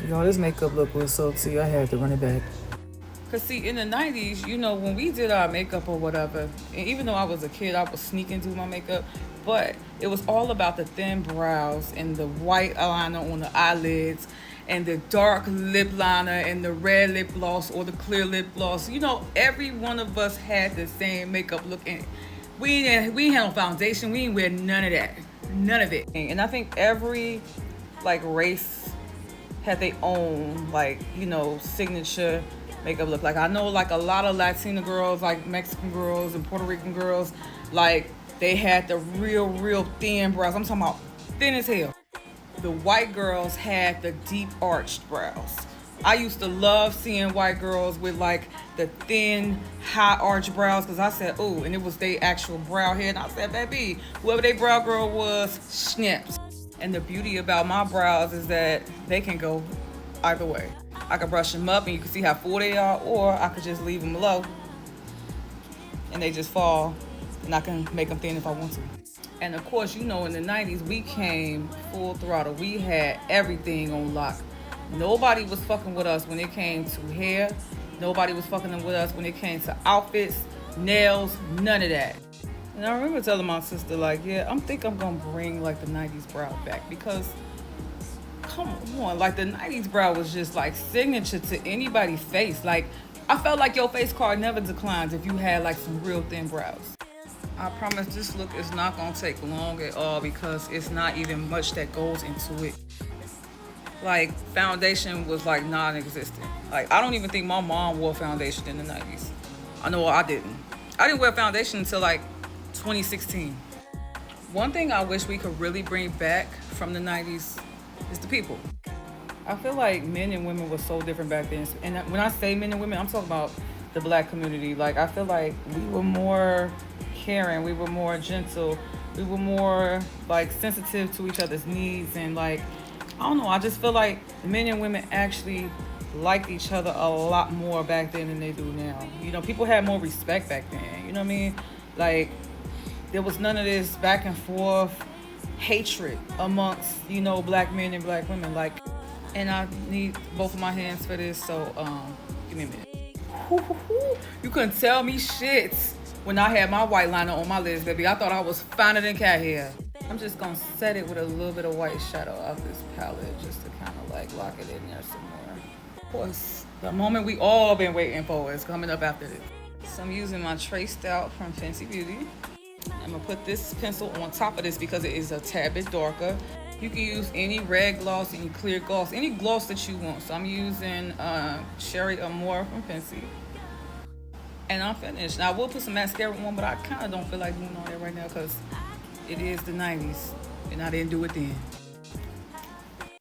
Y'all, this makeup look was so tea. I had to run it back. Cause see, in the 90s, you know, when we did our makeup or whatever, and even though I was a kid, I was sneaking through my makeup, but it was all about the thin brows and the white eyeliner on the eyelids and the dark lip liner and the red lip gloss or the clear lip gloss. You know, every one of us had the same makeup look, and we ain't had no foundation. We ain't wear none of that, none of it. And I think every like race had their own like, you know, signature makeup look. Like I know like a lot of Latina girls, like Mexican girls and Puerto Rican girls, like they had the real thin brows. I'm talking about thin as hell. The white girls had the deep arched brows. I used to love seeing white girls with like the thin, high arched brows because I said, oh, and it was their actual brow head. And I said, baby, whoever their brow girl was, snips. And the beauty about my brows is that they can go either way. I could brush them up and you can see how full they are, or I could just leave them low and they just fall, and I can make them thin if I want to. And of course, you know, in the 90s, we came full throttle. We had everything on lock. Nobody was fucking with us when it came to hair. Nobody was fucking with us when it came to outfits, nails, none of that. And I remember telling my sister, like, yeah, I'm gonna bring like the 90s brow back because come on, like the 90s brow was just like signature to anybody's face. Like I felt like your face card never declines if you had like some real thin brows. I promise this look is not gonna take long at all because it's not even much that goes into it. Like foundation was like non-existent. Like I don't even think my mom wore foundation in the 90s. I know I didn't. I didn't wear foundation until like 2016. One thing I wish we could really bring back from the 90s is the people. I feel like men and women were so different back then. And when I say men and women, I'm talking about the black community. Like I feel like we were more caring, we were more gentle, we were more like sensitive to each other's needs, and like I don't know, I just feel like men and women actually liked each other a lot more back then than they do now. You know, people had more respect back then. You know what I mean? Like there was none of this back and forth hatred amongst, you know, black men and black women. Like, and I need both of my hands for this, so give me a minute. You couldn't tell me shit when I had my white liner on my lids, baby. I thought I was finer than cat hair. I'm just gonna set it with a little bit of white shadow of this palette just to kind of like lock it in there some more. Of course, the moment we all been waiting for is coming up after this. So I'm using my Traced Out from Fenty Beauty. I'm gonna put this pencil on top of this because it is a tad bit darker. You can use any red gloss, any clear gloss, any gloss that you want. So I'm using Cherry Amour from Fenty. And I'm finished. Now I will put some mascara on, but I kind of don't feel like doing all that right now because it is the 90s and I didn't do it then.